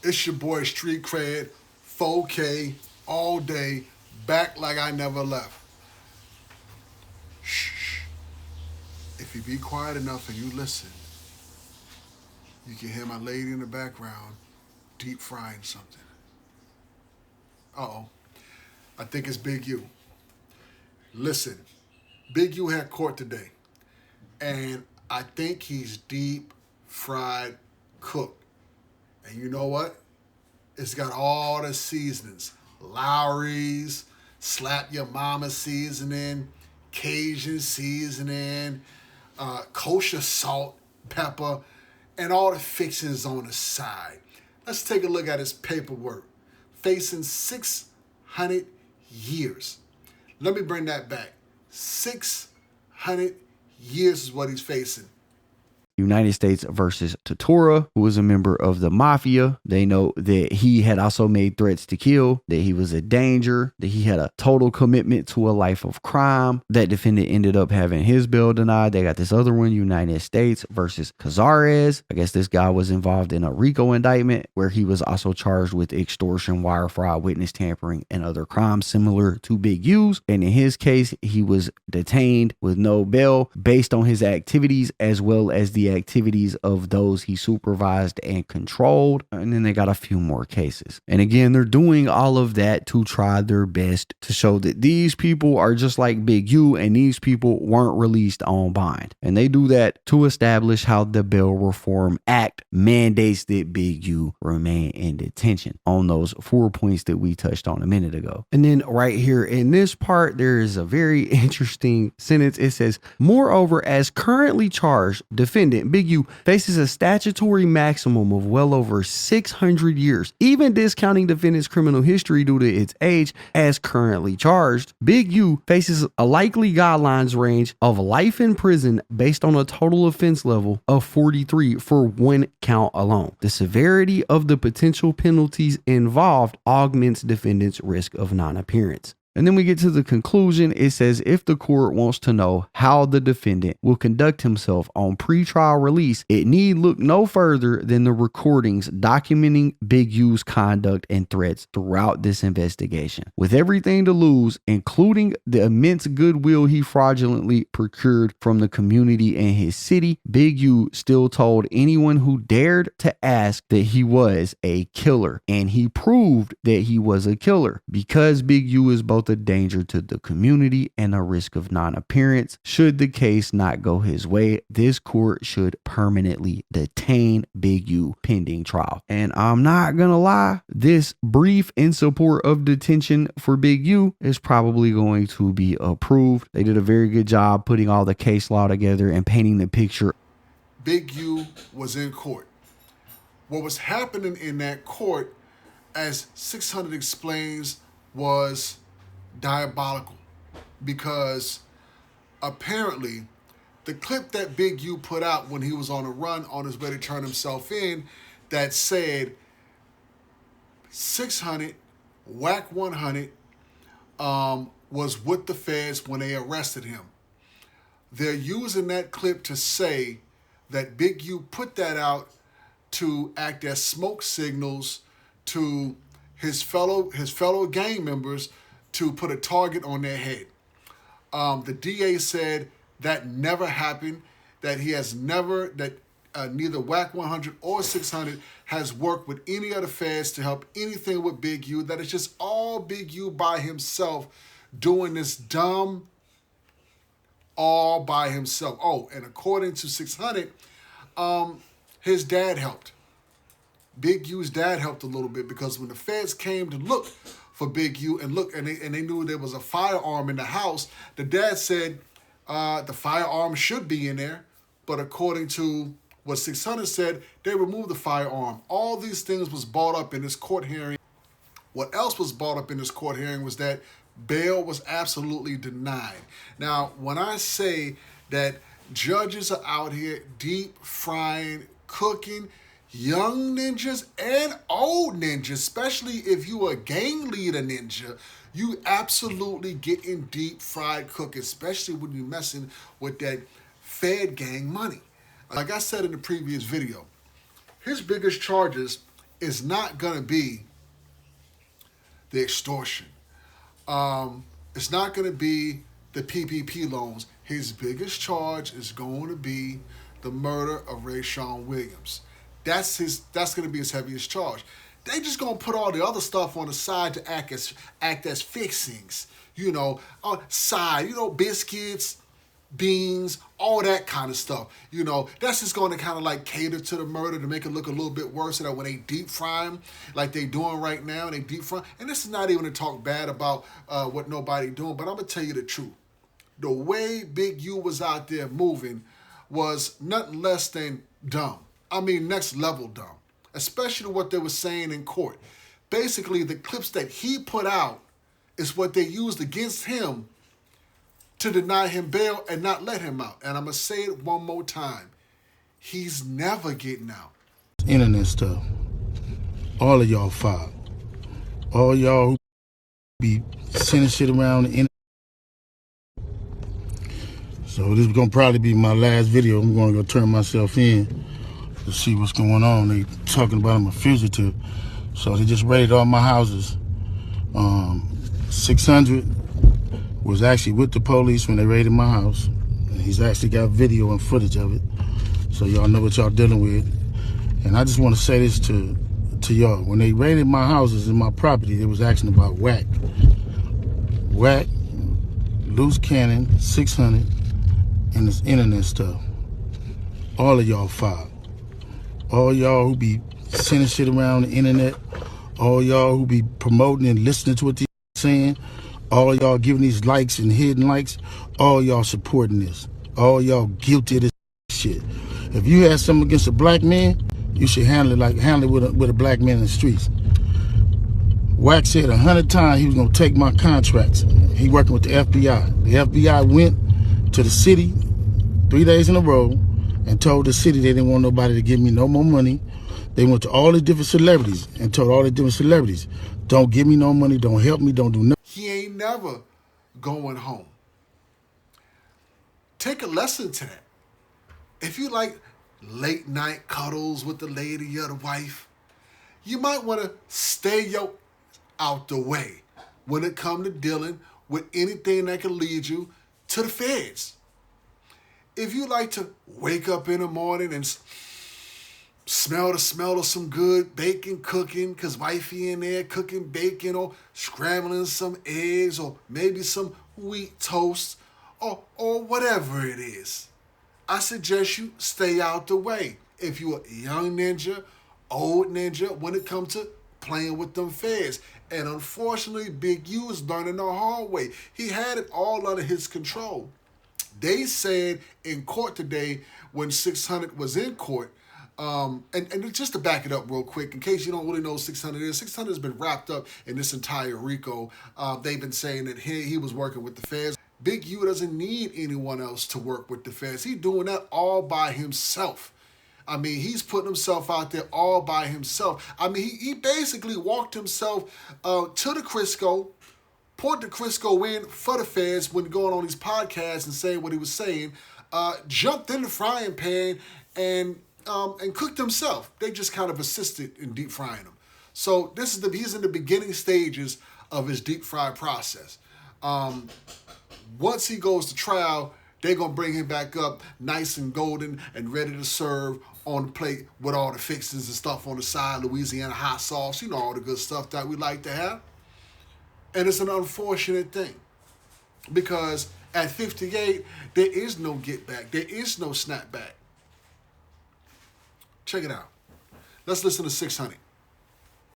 It's your boy Street Cred, 4K, all day, back like I never left. Shh. If you be quiet enough and you listen, you can hear my lady in the background deep frying something. Uh-oh. I think it's Big U. Listen, Big U had court today, and I think he's deep fried cooked. And you know what? It's got all the seasonings. Lowry's, slap your mama seasoning, Cajun seasoning, kosher salt, pepper, and all the fixings on the side. Let's take a look at his paperwork. Facing 600 years. Let me bring that back. 600 years is what he's facing. United States versus Tatura, who was a member of the mafia. They know that he had also made threats to kill, that he was a danger, that he had a total commitment to a life of crime. That defendant ended up having his bail denied. They got this other one, United States versus Cazares. I guess this guy was involved in a RICO indictment where he was also charged with extortion, wire fraud, witness tampering, and other crimes similar to Big U's. And in his case, he was detained with no bail based on his activities as well as the activities of those he supervised and controlled. And then they got a few more cases. And again, they're doing all of that to try their best to show that these people are just like Big U and these people weren't released on bond. And they do that to establish how the Bail Reform Act mandates that Big U remain in detention on those 4 points that we touched on a minute ago. And then right here in this part, there is a very interesting sentence. It says, moreover, as currently charged, defendant Big U faces a statutory maximum of well over 600 years. Even discounting defendant's criminal history due to its age as currently charged, Big U faces a likely guidelines range of life in prison based on a total offense level of 43 for one count alone. The severity of the potential penalties involved augments defendant's risk of non-appearance. And then we get to the conclusion. It says, if the court wants to know how the defendant will conduct himself on pretrial release, it need look no further than the recordings documenting Big U's conduct and threats throughout this investigation. With everything to lose, including the immense goodwill he fraudulently procured from the community and his city, Big U still told anyone who dared to ask that he was a killer. And he proved that he was a killer. Because Big U is both a danger to the community and a risk of non-appearance, should the case not go his way, this court should permanently detain Big U pending trial. And I'm not gonna lie, this brief in support of detention for Big U is probably going to be approved. They did a very good job putting all the case law together and painting the picture. Big U was in court. What was happening in that court, as 600 explains, was diabolical, because apparently the clip that Big U put out when he was on a run on his way to turn himself in, that said 600 whack 100 was with the feds when they arrested him. They're using that clip to say that Big U put that out to act as smoke signals to his fellow gang members to put a target on their head. The DA said that never happened, that he has never, that neither WAC 100 or 600 has worked with any other feds to help anything with Big U, that it's just all Big U by himself doing this dumb, all by himself. Oh, and according to 600, his dad helped. Big U's dad helped a little bit, because when the feds came to look for Big U and they knew there was a firearm in the house, the dad said the firearm should be in there, but according to what 600 said, they removed the firearm. All these things was brought up in this court hearing. What else was brought up in this court hearing was that bail was absolutely denied. Now, when I say that judges are out here deep frying, cooking, young ninjas and old ninjas, especially if you are a gang leader ninja, you absolutely getting deep fried cook, especially when you're messing with that Fed gang money. Like I said in the previous video, his biggest charges is not going to be the extortion. It's not going to be the PPP loans. His biggest charge is going to be the murder of Rayshawn Williams. That's going to be his heaviest charge. They just going to put all the other stuff on the side to act as fixings. Side, biscuits, beans, all that kind of stuff. That's just going to kind of like cater to the murder to make it look a little bit worse, so that when they deep fry them like they doing right now, and they deep fry, and this is not even to talk bad about what nobody doing, but I'm going to tell you the truth. The way Big U was out there moving was nothing less than dumb. I mean, next level dumb, especially what they were saying in court. Basically, the clips that he put out is what they used against him to deny him bail and not let him out. And I'm going to say it one more time. He's never getting out. Internet stuff. All of y'all filed. All y'all who be sending shit around the internet. So this is going to probably be my last video. I'm going to go turn myself in to see what's going on. They talking about I'm a fugitive. So they just raided all my houses. 600 was actually with the police when they raided my house. And he's actually got video and footage of it. So y'all know what y'all dealing with. And I just want to say this to y'all. When they raided my houses and my property, they was asking about whack. Whack, loose cannon, 600, and this internet stuff. All of y'all filed. All y'all who be sending shit around the internet, all y'all who be promoting and listening to what these saying, all y'all giving these likes and hidden likes, all y'all supporting this. All y'all guilty of this shit. If you had something against a black man, you should handle it with a black man in the streets. Wack said 100 times he was gonna take my contracts. He working with the FBI. The FBI went to the city 3 days in a row and told the city they didn't want nobody to give me no more money. They went to all the different celebrities and told all the different celebrities, don't give me no money, don't help me, don't do nothing. He ain't never going home. Take a lesson to that. If you like late night cuddles with the lady or the wife, you might want to stay out the way when it comes to dealing with anything that can lead you to the feds. If you like to wake up in the morning and smell the smell of some good bacon cooking, because wifey in there cooking bacon or scrambling some eggs or maybe some wheat toast or whatever it is, I suggest you stay out the way. If you're a young ninja, old ninja, when it comes to playing with them feds. And unfortunately, Big U is learning the hard way. He had it all under his control. They said in court today, when 600 was in court, and just to back it up real quick, in case you don't really know what 600 is, 600 has been wrapped up in this entire RICO. They've been saying that he was working with the feds. Big U doesn't need anyone else to work with the feds. He's doing that all by himself. I mean, he's putting himself out there all by himself. I mean, he basically walked himself to the Crisco, poured the Crisco in for the feds when going on these podcasts and saying what he was saying, jumped in the frying pan and cooked himself. They just kind of assisted in deep frying him. So he's in the beginning stages of his deep fry process. Once he goes to trial, they're going to bring him back up nice and golden and ready to serve on the plate with all the fixings and stuff on the side, Louisiana hot sauce, all the good stuff that we like to have. And it's an unfortunate thing because at 58, there is no get back. There is no snap back. Check it out. Let's listen to 600.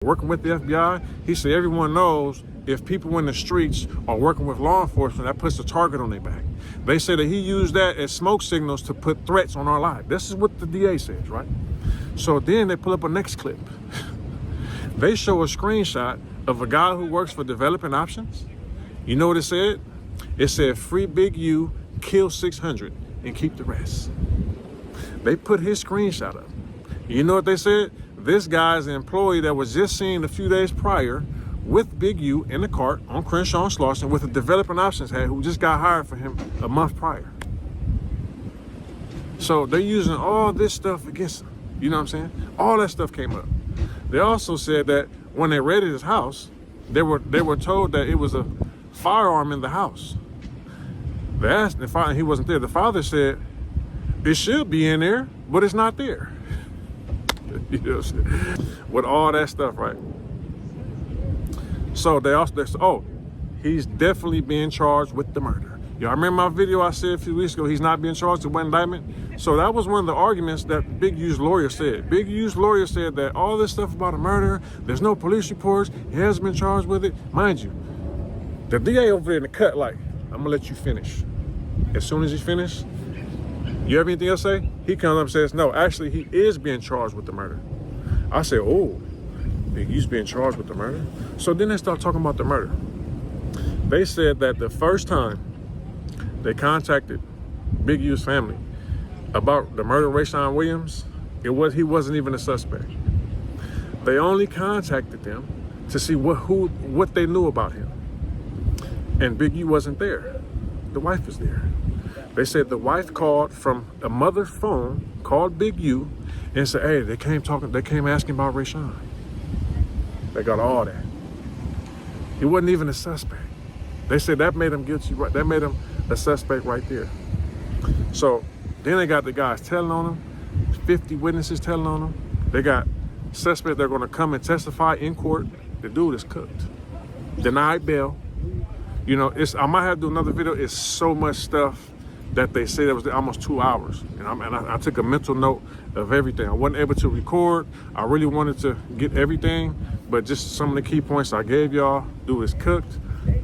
Working with the FBI, he said everyone knows if people in the streets are working with law enforcement, that puts a target on their back. They say that he used that as smoke signals to put threats on our life. This is what the DA says, right? So then they pull up a next clip. They show a screenshot of a guy who works for Developing Options. You know what it said? It said, free Big U, kill 600, and keep the rest. They put his screenshot up. You know what they said? This guy's an employee that was just seen a few days prior with Big U in the cart on Crenshaw and Slauson with a Developing Options hat who just got hired for him a month prior. So they're using all this stuff against him. You know what I'm saying? All that stuff came up. They also said that when they raided his house, they were told that it was a firearm in the house. They asked the father, he wasn't there. The father said, it should be in there, but it's not there. You know what I'm saying? With all that stuff, right? So he's definitely being charged with the murder. Y'all remember my video I said a few weeks ago, he's not being charged with one indictment? So that was one of the arguments that Big U's lawyer said. Big U's lawyer said that all this stuff about a murder, there's no police reports, he hasn't been charged with it. Mind you, the DA over there in the cut, like, I'm gonna let you finish. As soon as he finishes, you have anything else to say? He comes up and says, no, actually, he is being charged with the murder. I said, oh, Big U's being charged with the murder? So then they start talking about the murder. They said that the first time they contacted Big U's family about the murder of Rayshawn Williams, he wasn't even a suspect. They only contacted them to see what they knew about him. And Big U wasn't there. The wife was there. They said the wife called from a mother's phone, called Big U, and said, hey, they came asking about Rayshawn. They got all that. He wasn't even a suspect. They said that made him guilty, right? That made him a suspect right there. So then they got the guys telling on him, 50 witnesses telling on him. They got suspects that are gonna come and testify in court. The dude is cooked. Denied bail. You know, I might have to do another video. It's so much stuff that they say that was almost 2 hours. And I took a mental note of everything. I wasn't able to record. I really wanted to get everything, but just some of the key points I gave y'all. Dude is cooked.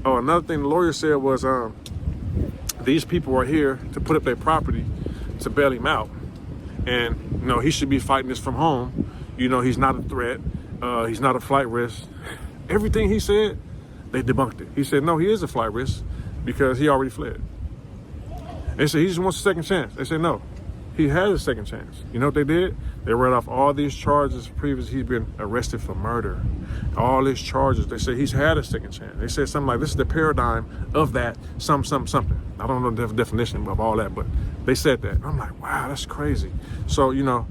Oh, another thing the lawyer said was these people are here to put up their property to bail him out. And, you know, he should be fighting this from home. You know, he's not a threat. He's not a flight risk. Everything he said, they debunked it. He said, no, he is a flight risk because he already fled. They said, he just wants a second chance. They said, no, he has a second chance. You know what they did? They read off all these charges previously. He's been arrested for murder. All these charges. They said he's had a second chance. They said something like, this is the paradigm of that, something. I don't know the definition of all that, but they said that. I'm like, wow, that's crazy. So, you know.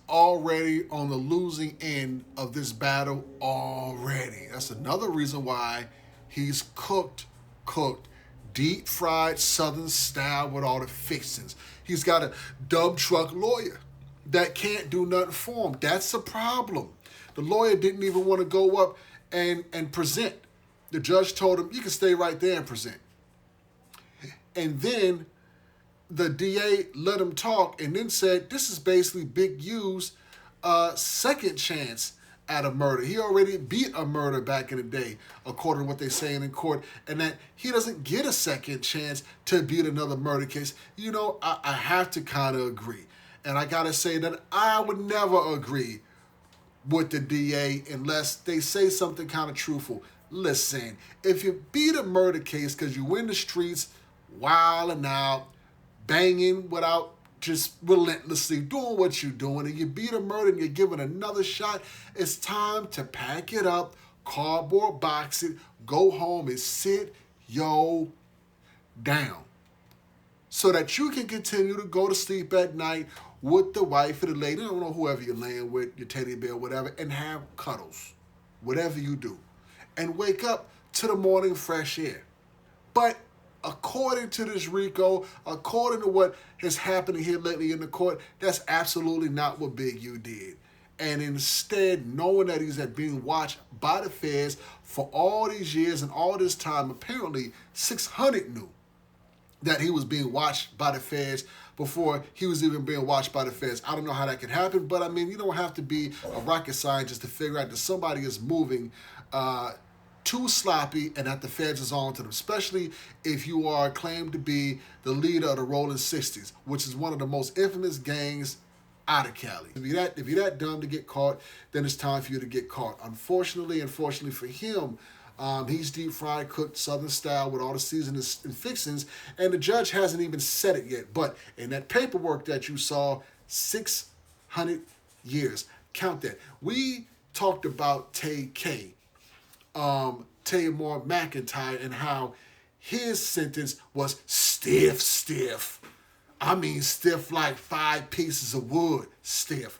Already on the losing end of this battle already. That's another reason why he's cooked, deep fried Southern style with all the fixings. He's got a dump truck lawyer that can't do nothing for him. That's a problem. The lawyer didn't even want to go up and present. The judge told him, you can stay right there and present. And then the DA let him talk and then said, this is basically Big U's second chance at a murder. He already beat a murder back in the day, according to what they're saying in court, and that he doesn't get a second chance to beat another murder case. You know, I have to kind of agree. And I got to say that I would never agree with the DA unless they say something kind of truthful. Listen, if you beat a murder case because you in the streets, wilding out, banging without just relentlessly doing what you're doing, and you beat a murder and you're given another shot, it's time to pack it up, cardboard box it, go home and sit yo down so that you can continue to go to sleep at night with the wife or the lady, I don't know, whoever you're laying with, your teddy bear, whatever, and have cuddles, whatever you do, and wake up to the morning fresh air. But according to this Rico, according to what has happened here lately in the court, that's absolutely not what Big U did. And instead, knowing that he's being watched by the feds for all these years and all this time, apparently 600 knew that he was being watched by the feds before he was even being watched by the feds. I don't know how that can happen, but I mean, you don't have to be a rocket scientist to figure out that somebody is moving too sloppy and that the feds is on to them, especially if you are claimed to be the leader of the Rolling 60s, which is one of the most infamous gangs out of Cali. If you're that dumb to get caught, then it's time for you to get caught. Unfortunately for him, he's deep fried, cooked Southern style with all the seasonings and fixings, and the judge hasn't even said it yet. But in that paperwork that you saw, 600 years. Count that. We talked about Taymor McIntyre and how his sentence was stiff. I mean, stiff like 5 pieces of wood, stiff.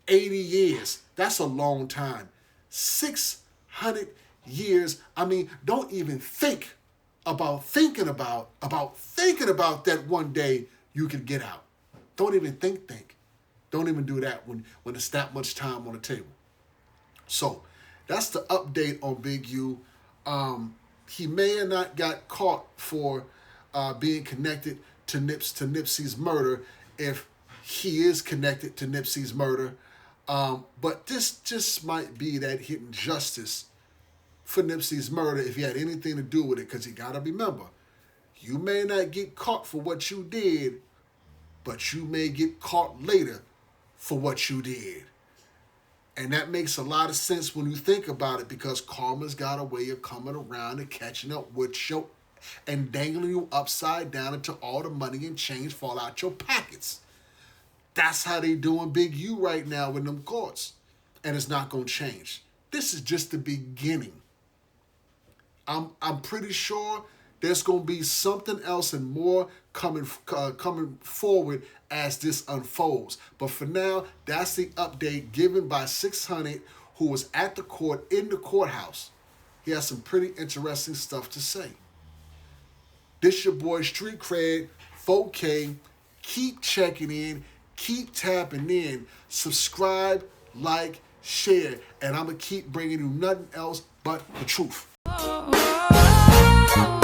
80 years. That's a long time. 600 years. I mean, don't even think about thinking about that one day you could get out. Don't even think. Don't even do that when it's that much time on the table. So that's the update on Big U. He may have not got caught for being connected to Nipsey's murder, if he is connected to Nipsey's murder. But this just might be that hidden justice for Nipsey's murder if he had anything to do with it. Because you got to remember, you may not get caught for what you did, but you may get caught later for what you did. And that makes a lot of sense when you think about it, because karma's got a way of coming around and catching up with you and dangling you upside down until all the money and change fall out your pockets. That's how they doing Big U right now in them courts. And it's not going to change. This is just the beginning. I'm pretty sure there's going to be something else and more coming forward as this unfolds. But for now, that's the update given by 600, who was at the court, in the courthouse. He has some pretty interesting stuff to say. This your boy Street Cred, 4K. Keep checking in. Keep tapping in. Subscribe, like, share. And I'm going to keep bringing you nothing else but the truth. Oh, oh, oh.